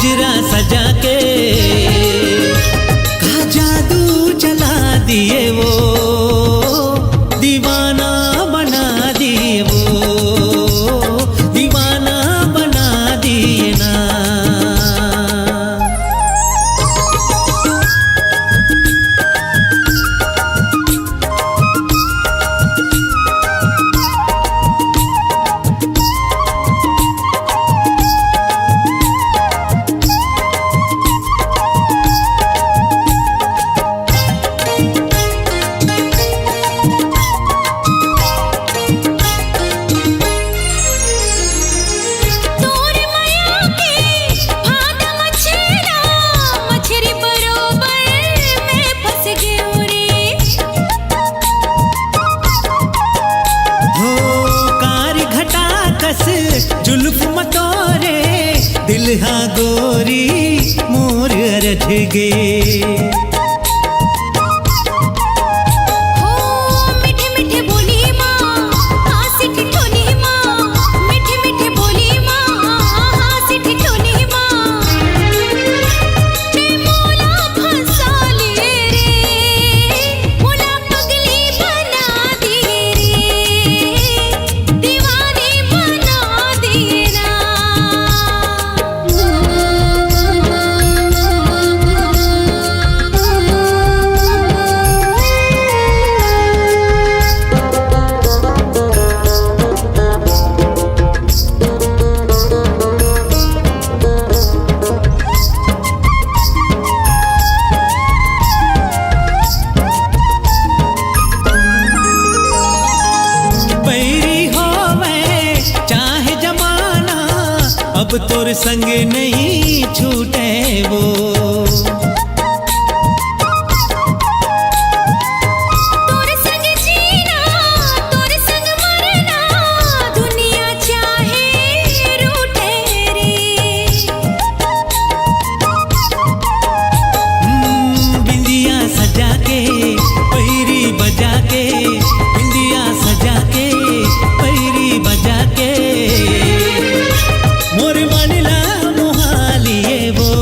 गजरा सजा के का जादू चला दिए वो, दीवाना बना दिए वो, दीवाना बना दिए ना। जुल्फ मतोरे दिल हा गोरी मोर अरठ गे। मीठे मीठे बोली माँ हासी ठिठोली माँ, मीठे मीठे बोली माँ हासी ठिठोली माँ, मोला फंसा लिए रे, मोला पगली बना दिए रे, दीवानी बना दिए ना। बैरी होवे चाहे जमाना, अब तोर संग नहीं छूटे वो। तोर संग जीना तोर संग मरना, दुनिया चाहे रूठे रे। बिंदिया सजा के पैरी बजा के, बिंदिया सजा के पैरी बजा के, मोर मनला मोहालिए वो,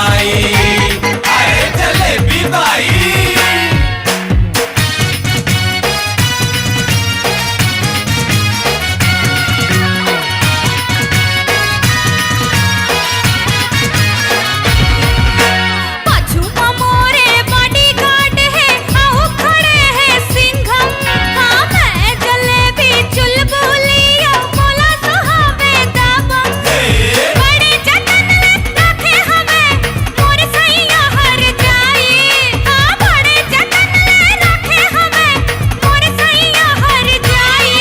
बाई, अरे जलेबी बाई। पाछू मोरे बॉडीगार्ड है, आओ खड़े हैं सिंघम। हाँ मैं जलेबी चुलबुलिया, मोला सुहावे दाबम। बड़े जतन रखे हमें, मोर सैया हर जाई। हाँ बड़े जतन रखे हमें, मोर सैया हर जाई।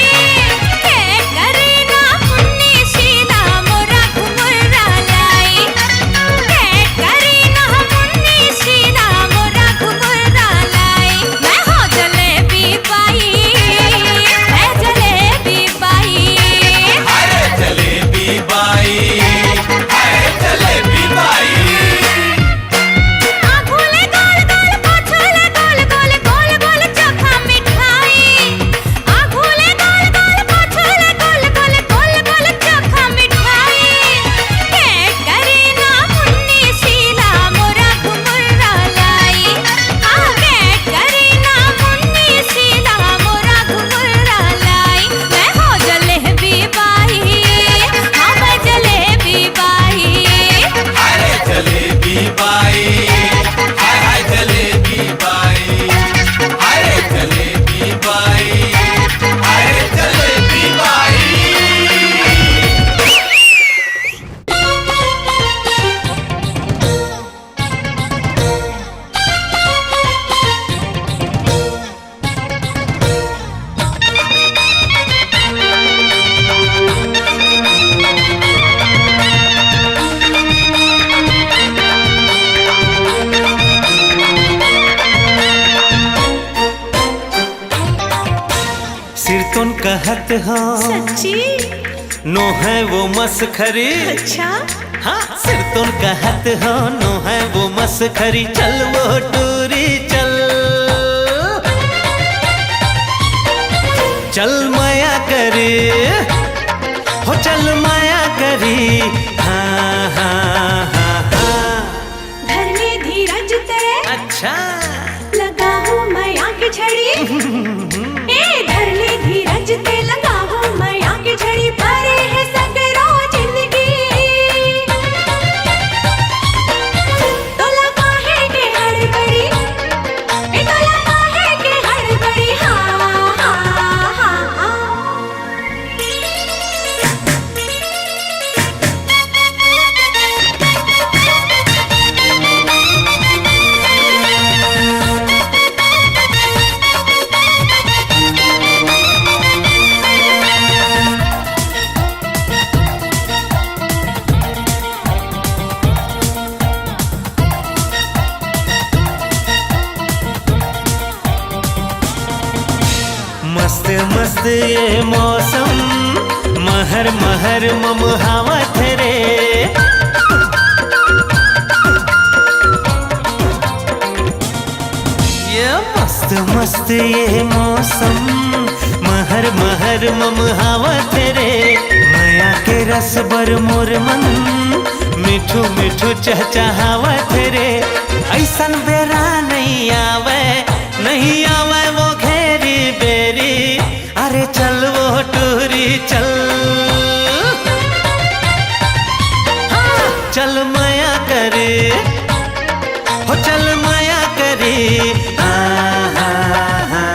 के करे ना मुन्नी शीला, मोरा घुमुरा लाई। के करे ना मुन्नी शीला, मोरा घुमुरा लाई। मैं हो जलेबी बाई, मैं जलेबी बाई। अरे जलेबी बाई, अरे जलेबी बाई। आँखोले गोल गोल, पाछोले गोल गोल, गोल गोल चोखा मिठाई। आँखोले गोल गोल, पाछोले गोल गोल, गोल गोल चोखा मिठाई। के करे ना मुन्नी शीला, मोरा घुमुरा लाई। हाँ के करे ना मुन्नी शीला, मोरा घुमुरा लाई। मैं हो जलेबी बाई, हाँ मैं जलेबी बाई। अरे जलेबी बाई, हाय हाय जलेबी बाई। अरे जलेबी बाई, अरे जलेबी बाई। सिर तुन कहत हो, सच्ची? नो है वो मसखरी। अच्छा हाँ सिर तुन कहत हो, नो है वो मसखरी। चल वो टूरी चल, चल माया करे, हो चल माया करी। हाँ हाँ हाँ हाँ। घर में धीरज ते अच्छा लगा हूँ मैं आँख छड़ी। ए घर में धीरज ते लगा हूँ मैं आँख छड़ी। भरे है सगरो जिंदगी, तो लगा है के हड़बड़ी। ए तो लगा है के हड़बड़ी। हाँ हाँ हाँ हाँ। मस्त मस्त ये मौसम, महर महर मम हावत रे। ये मस्त मस्त ये मौसम, महर महर मम हावत रे। माया के रस बर मोर मन, मिठू मिठू चहचहावत रे। ऐसन बेरा नहीं आवे, नहीं आवे वो घेरी बेरी। अरे चल वो टूरी चल, हाँ, चल माया करे, हो चल माया करे। हाँ हाँ हाँ।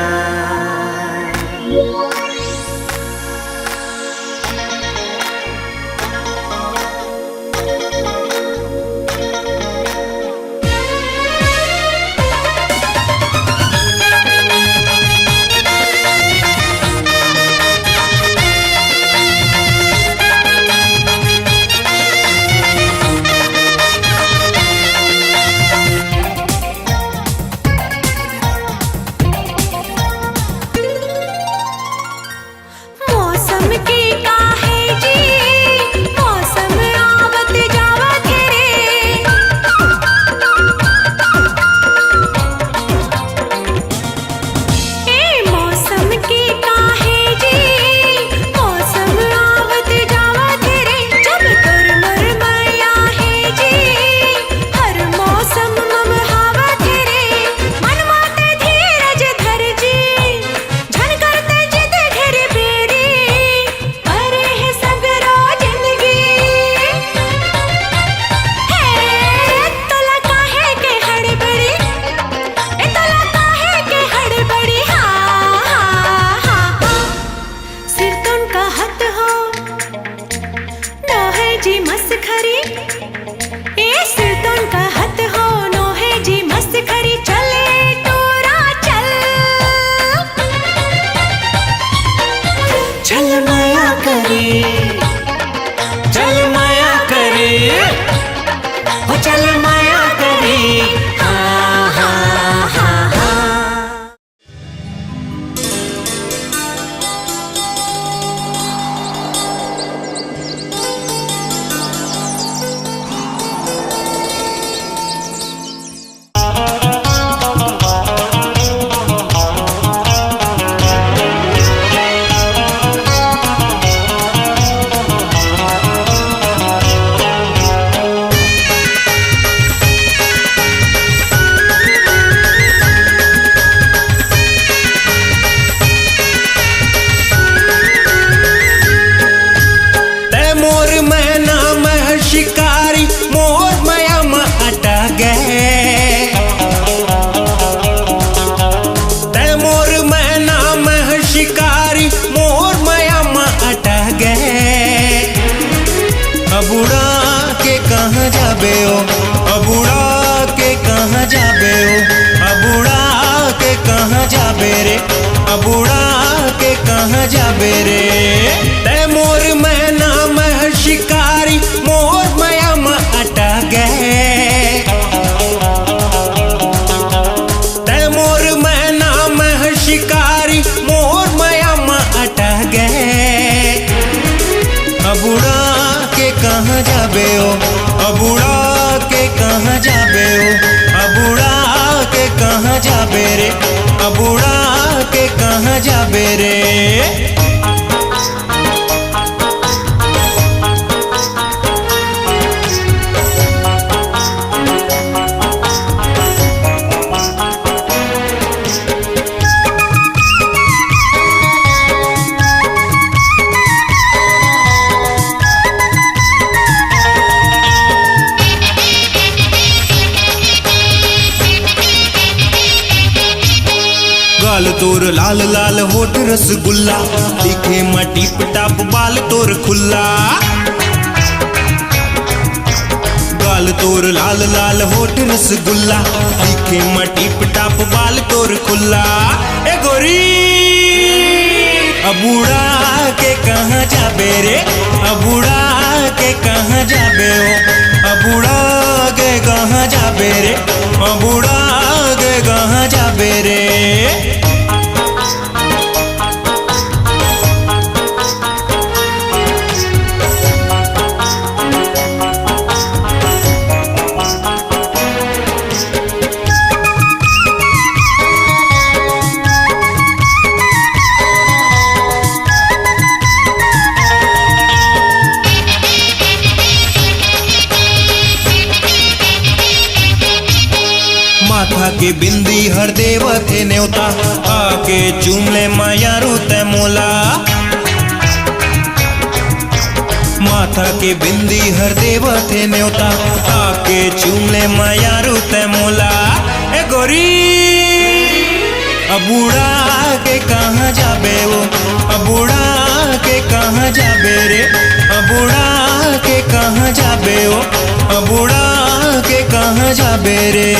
जाबे रे। गाल तोर लाल लाल होठ रसगुल्ला, दिखे मटी पटाप बाल तोर खुल्ला। गाल तोर लाल लाल होठ रसगुल्ला, दिखे मटी पटाप बाल तोर खुल्ला। ए गोरी अबूढ़ा के कहाँ जाबे रे, अबूढ़ा के कहाँ जाबे हो, अबूढ़ा के कहाँ जाबे रे, अबूढ़ा के कहाँ जाबे रे। माथा के बिंदी हर देव थे न्योता, आके चूम ले मायारू ते मोला। माथा के बिंदी हर देव थे न्योता, आके चूम ले मायारू ते मोला। ए गोरी अबूढ़ा के कहाँ जाबे वो, अबूढ़ा के कहाँ जाबे रे, अबूढ़ा के कहाँ जाबे वो, अबूढ़ा के कहाँ जाबे रे।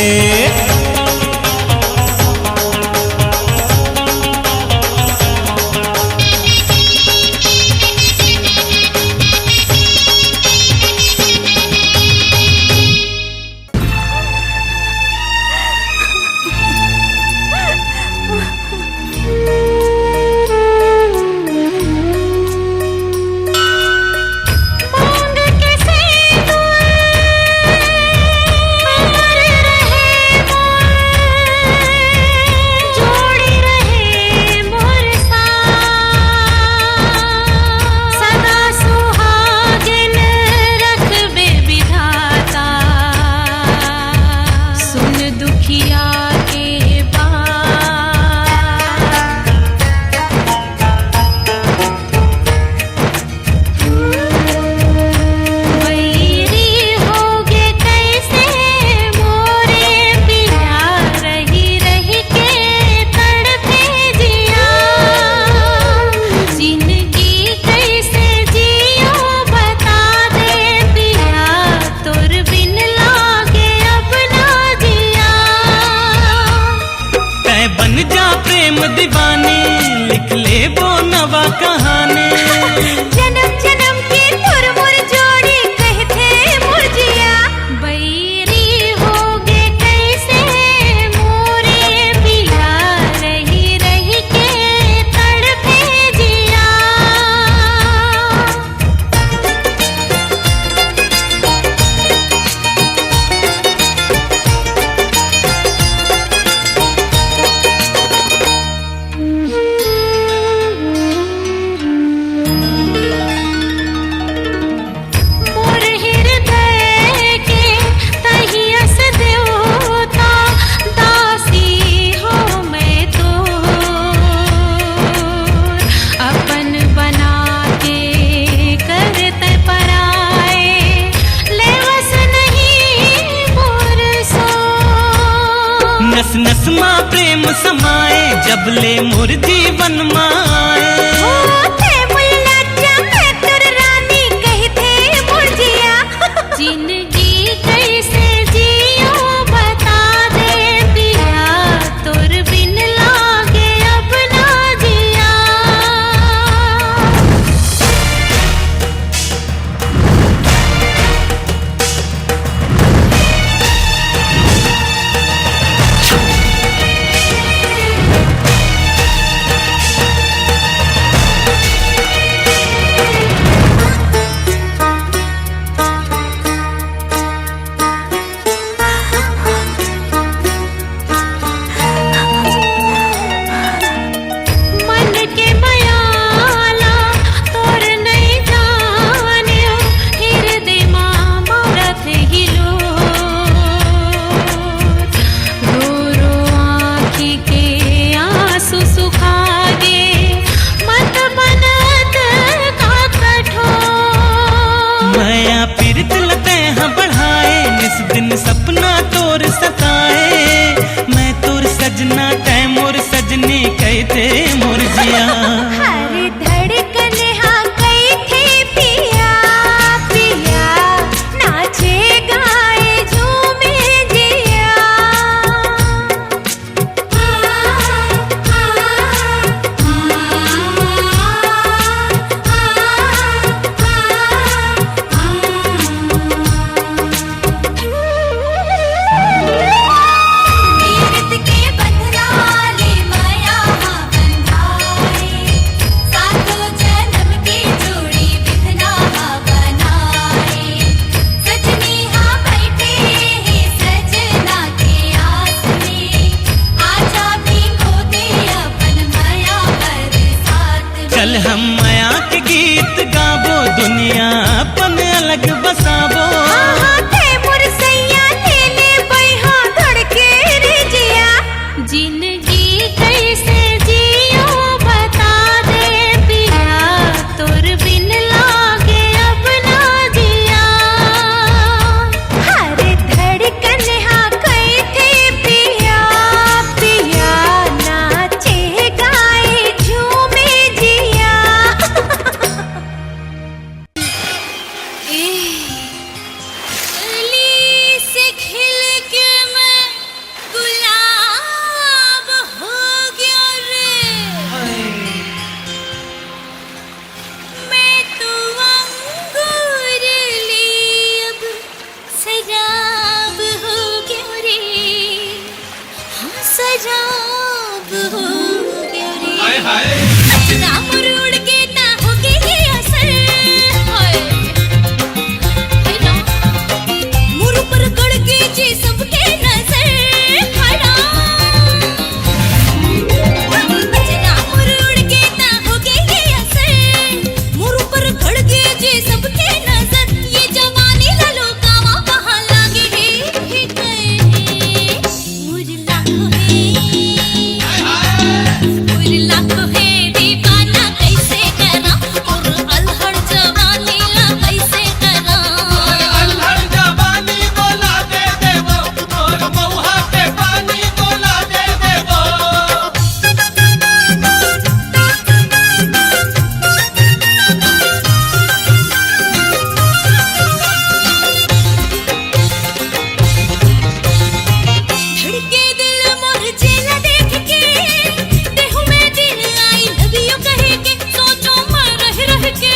समाए जबले मोर जीवन माए। जिंदगी कैसे जियो बता दे पिया, तोर बिन लागे अब ना जिया। अजाब हो गया रे अचरा मुड़ के ना हो गई ये असर हाय हाय ना मुर पर गड़ के जी सबके नजर हाय ना अचरा मुड़ के ना हो गई ये असर मुर पर गड़ के जी सबके नजर ये जवानी लालो कावा कहाँ लागे है गए मुझे लाखों है दीवाना कैसे करा और अलहड़ जवानी ला कैसे करा अल्हड़ जवानी बोला दे देवो और मौहा के पानी बोला दे देवो धड़के दिल मोर जेला देख के देहु में दिल आई लव यू कहे के सोचो मैं रह के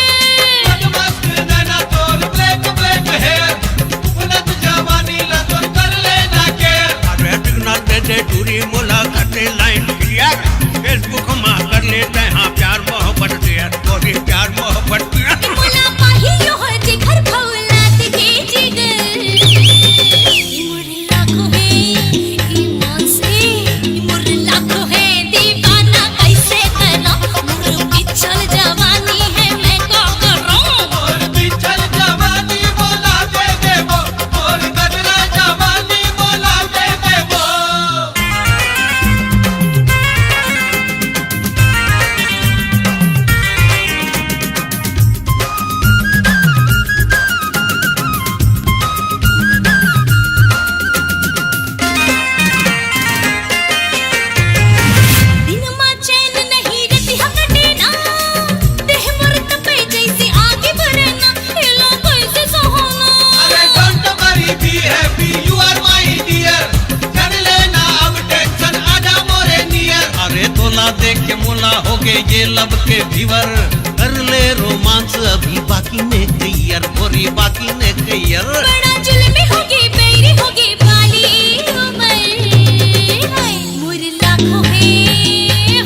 मस्त नैना तोर ब्लैक ब्लैक हेयर उलट जवानी ला तो कर लेना के अरे बिगना दे दे दूरी मुलाकातें लाइन क्लियर फेसबुक में कर लेते हैं प्यार मोहब्बत शेयर थोड़ी प्यार मोहब्बत मुला पाही यो जे घर फौलात के जिगर मुर लाखों है ईमान से मुर लाखों है दीवाना कैसे करा मुर पिछल जवानी है मैं क्या करूं और पिछल जवानी बोला दे देवो और गदरा जवानी बोला दे देवो दिन मा चैन नहीं रहती हकटे ना देह मरत पे जैसे आगे बढ़ना हिलो कैसे सोना अरे don't worry be happy you are my dear जान लेना अब टेंशन आजा मोरे नियर अरे तोला देख के मुला हो गए ये लब के भीवर कर ले रोमांस अभी बाकी ने क्लियर गोरी बाकी ने क्लियर बड़ा जुल्मी होगी बेरी होगी बाली उमर हाय मुर लाखों है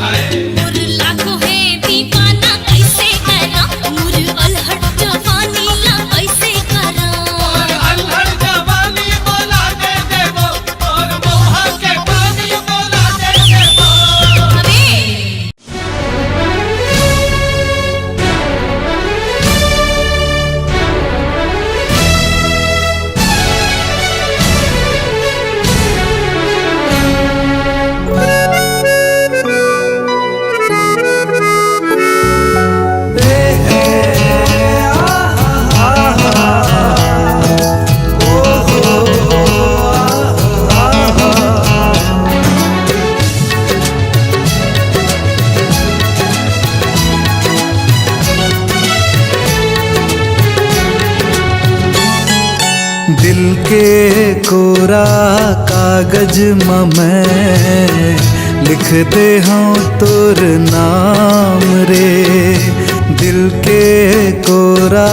हाय मुर लाखों है दीवाना कैसे करा मुर अलहड़ जवानी ला कैसे करा और अल्हड़ जवानी बोला दे देवो और मौहा के पानी बोला दे देवो अबे दिल के कोरा कागज में मैं लिख दे हूँ तोर नाम रे दिल के कोरा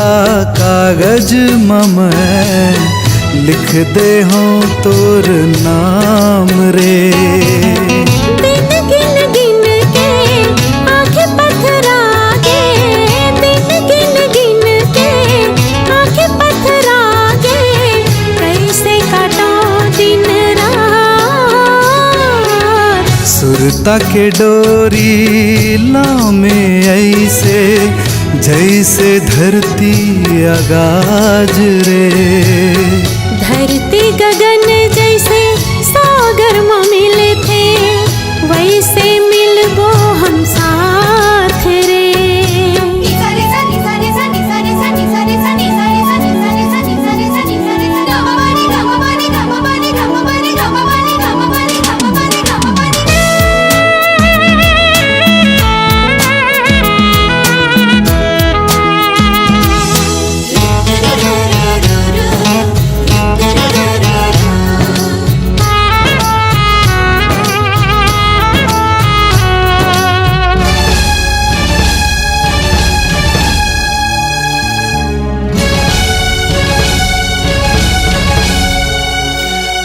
कागज में मैं लिख दे हूँ तोर नाम रे दिन गिन गिन के आंखें पथरा के दिन गिन गिन के आंखें पथरा के कैसे काटो दिन रात सुरता के डोरी लामे ऐसे जैसे धरती आगाज रे धरती गगन जैसे सागर में मिले थे वैसे मिलबो हम साथ रे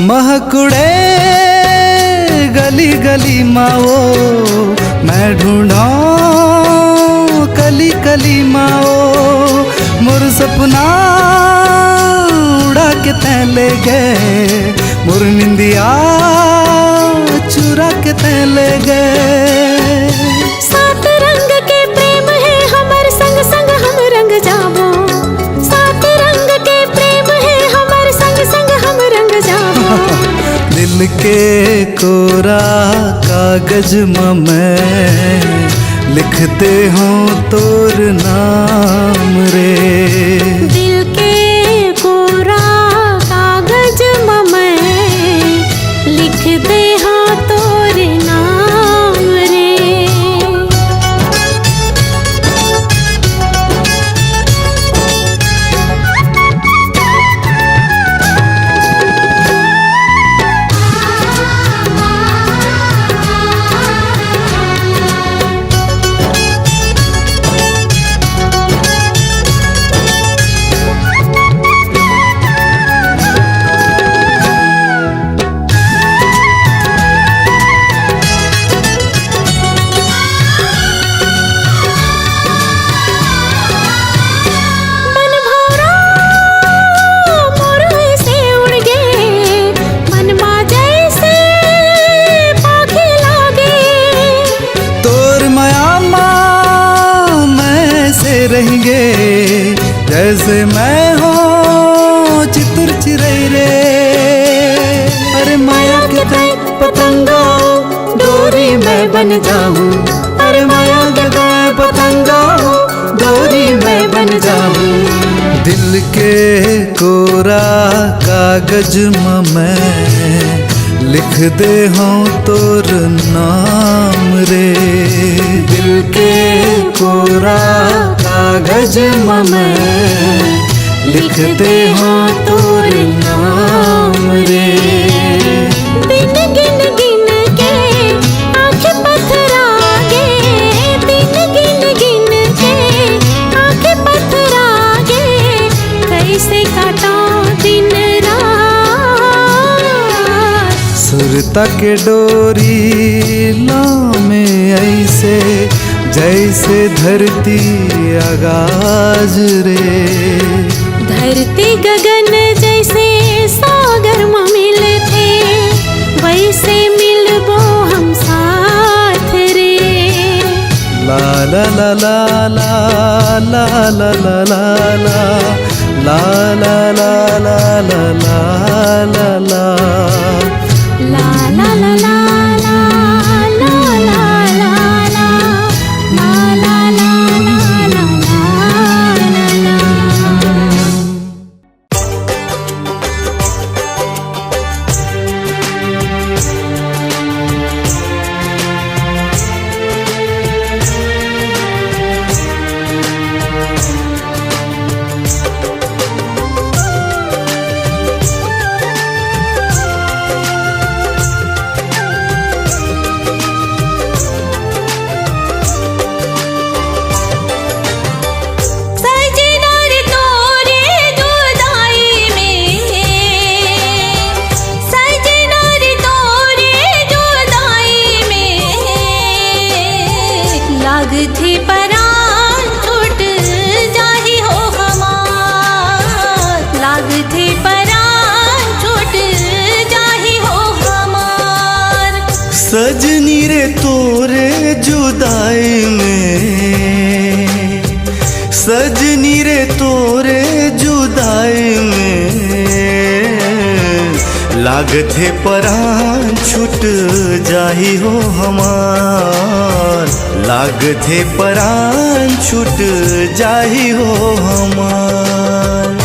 महकुड़े गली गली माओ मैं ढूंढा कली कली माओ मोर सपना उड़ा के तै ले गए मोर निंदिया चुरा के तै ले गए। सात रंग के प्रेम है हमर संग संग हम रंग जाबो। सात रंग के प्रेम है हमर संग संग हम रंग जाबो। दिल के कोरा कागज में मैं लिखते हूँ तोर नाम रे। दिल के कोरा कागज में मैं लिखते हाँ तोर नाम रे। रहेंगे जैसे मैं हूँ चितुर चिरई रे। अरे माया के तय पतंगा डोरी मैं बन जाऊं। अरे माया के तय पतंगा डोरी मैं बन जाऊं। दिल के कोरा कागज में मैं लिख दे हूँ तोर नाम रे। दिल के कोरा कागज में मैं लिख दे हूँ तोर नाम रे। दिन गिन गिन के आँखें पथरागे। दिन गिन गिन के आँखें पथरागे। कैसे काटा दिन सुरता के डोरी लामे ऐसे जैसे धरती आगाज रे। धरती गगन जैसे सागर में मिलते वैसे मिलबो हम साथ रे। ला ला ला ला ला ला ला ला ला ला ला ला ला ला ला ला ला La la la la la la la la la la la la la सजनी रे तोरे जुदाई में। सजनी रे तोरे जुदाई में लागथे परान छूट जाही हो हमार। लागथे परान छूट जाही हो हमार।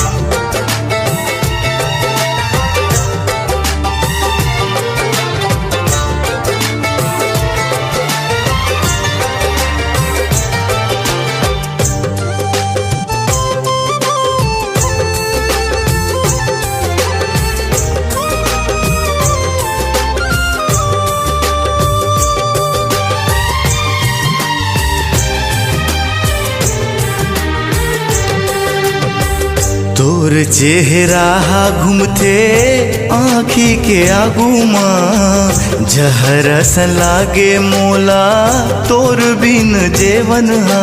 तोर चेहरा घूमते आँखी के आगू माँ जहरस लागे मोला तोर बिन जेवन हा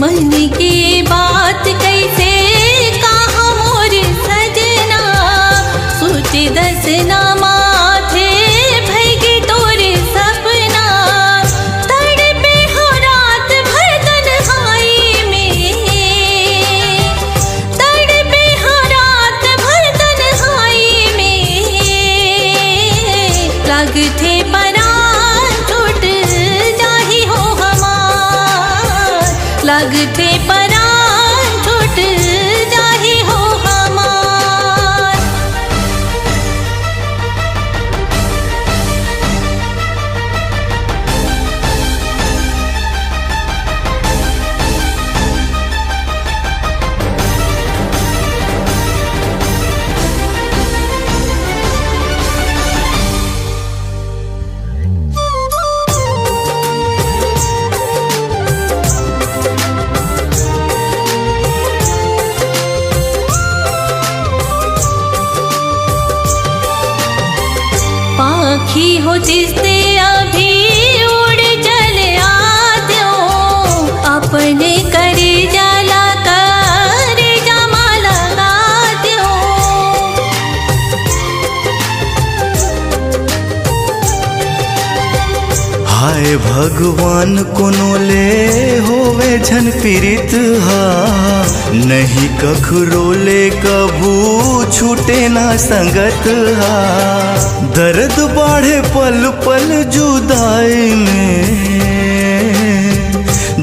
मन की बात कैसे कहा मोर सजना सोच दसना माथे भैगी तोर सपना तड़पे हो रात भर तन्हाई में तड़पे हो रात भर तन्हाई में लगते परान टूट जाही हो हमार लगते परान टूट जाही हो हमार पाखी हो जिससे अभी उड़ चले आते हो अपने करे जाला करे जमा लगाते हो हाय भगवान कोनो ले होवे झन पीड़ित हा नहीं कखरो ले कभू छूटे ना संगत हा दर्द बढ़े पल पल जुदाई में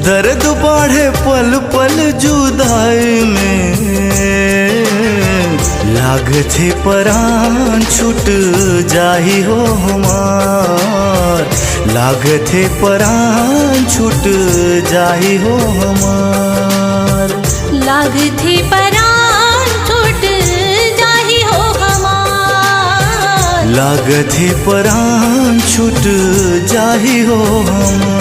दर्द बढ़े पल पल जुदाई में लागथे परान छूट जाही हो हमार लागथे परान छूट जाही हो हमार लागथे परान छूट जाही हो हमार लागथे परान छूट जाही हो हमार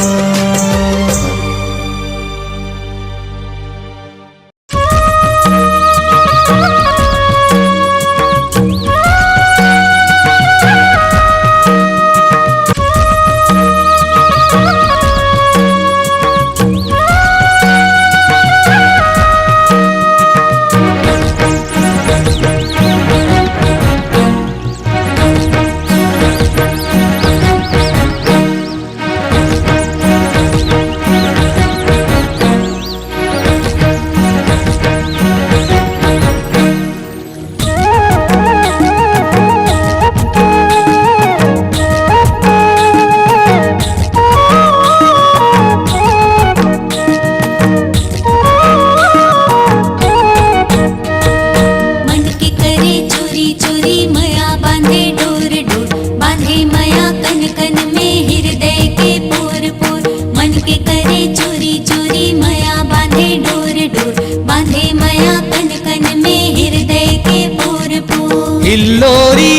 हिलोरी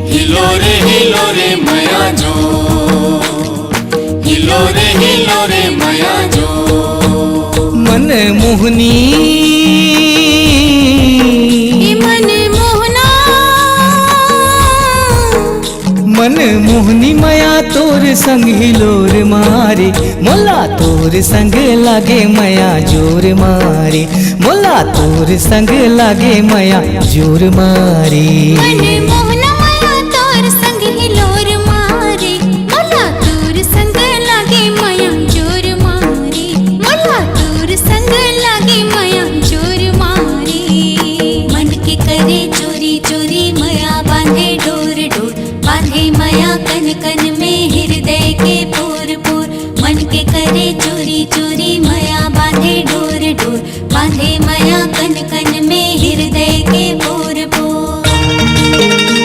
हिलो रे मया जो हिलो रे मया जो मन मोहनी मन मोहना मन मोहनी मया तोर संग हिलोर मारे मोला तोर संग लागे मया जोर मारे मोला तोर संग लागे मया जोर मारे मन मोहना माया तोर संग हिलोर मारे मोला तोर संग लागे माया जोर मारे मोला तोर संग लागे माया जोर मारे मन के करे चोरी चोरी माया बांधे डोर डोर बांधे माया कन कन में हृदय के पोर पोर मन के करे चोरी चोरी माया बांधे डोर डोर बांधे माया कन कन में हृदय के पोर पोर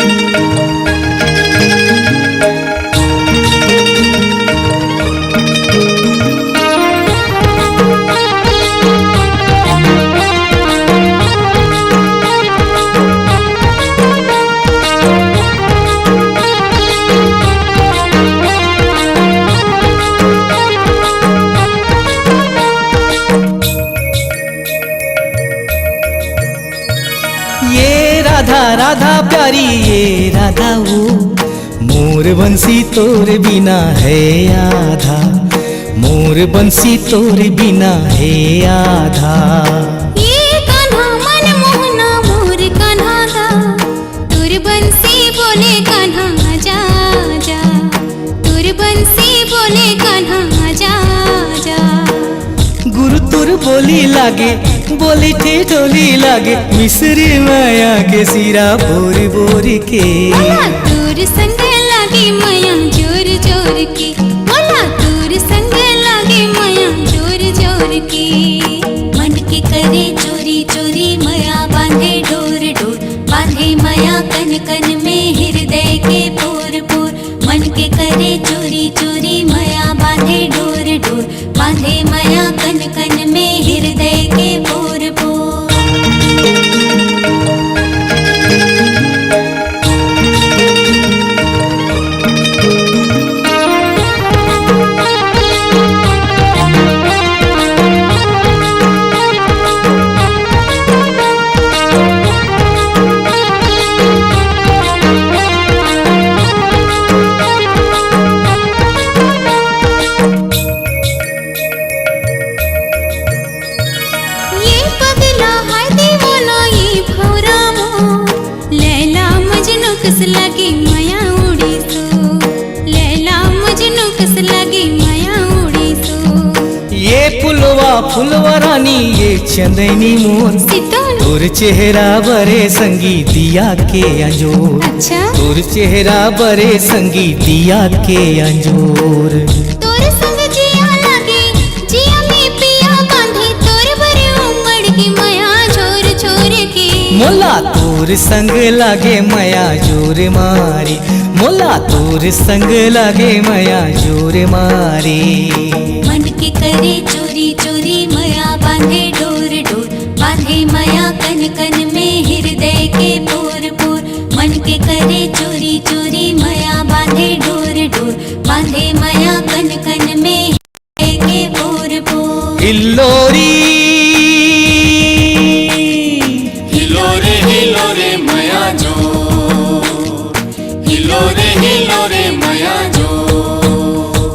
राधा प्यारी ये राधा वो, मोर बंसी तोर बिना है आधा, मोर बंसी तोर बिना है आधा। ये कान्हा मन मोहना मोर कान्हा गा, तोर बंसी बोले कान्हा जा जा, तोर बंसी बोले कान्हा जा जा। गुरु तुर बोली लागे, बोली ठेठोली लागे, मिसरी माया के सिरा बोर बोर के। बोला तोर संग लागे माया जोर जोर की, बोला तोर संग लागे माया जोर जोर की। मन के करे चोरी चोरी माया बांधे डोर डोर, बांधे माया कन कन में हृदय के पोर पोर। मन के करे चोरी चोरी माया बांधे डोर डोर, बांधे माया कन कन में हृदय के पोर पोर। लगी माया उड़ी सो, लैला मजनू कस लगी माया उड़ी सो। ये फुलवा फुलवा रानी ये चंदनी मोर, सितोन तोर चेहरा बरे संगी दिया के अंजोर। अच्छा तोर चेहरा बरे संगी दिया के अंजोर। तोर संग जिया लगे, जिया में पिया बांधे, तोर बरे उमड़ की माया छोर छोर की। मोला तोर संग लागे माया जोर मारी, मोला तोर संग लागे माया जोर मारी। मन के करे चोरी चोरी माया बांधे डोर डोर, बांधे माया कन कन में हृदय के पोर पोर। मन के करे चोरी चोरी माया बांधे डोर डोर, बांधे माया कन कन में हृदय के पोर पोर। हिल्लोरी हिलो रे माया जो, हिलो रे माया जो।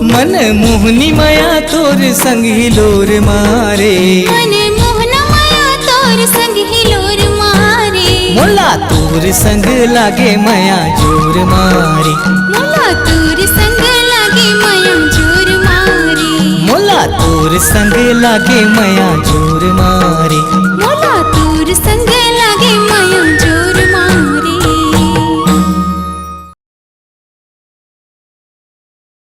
मन मोहनी माया तोर संग हिलोर मारे, मन मोहना माया तोर संग हिलोर मारे। मोला तोर संग लागे माया जोर मारी, मोला तोर संग लागे माया जोर मारे। मोला तोर संग लागे माया जोर मारी। मोला तोर संग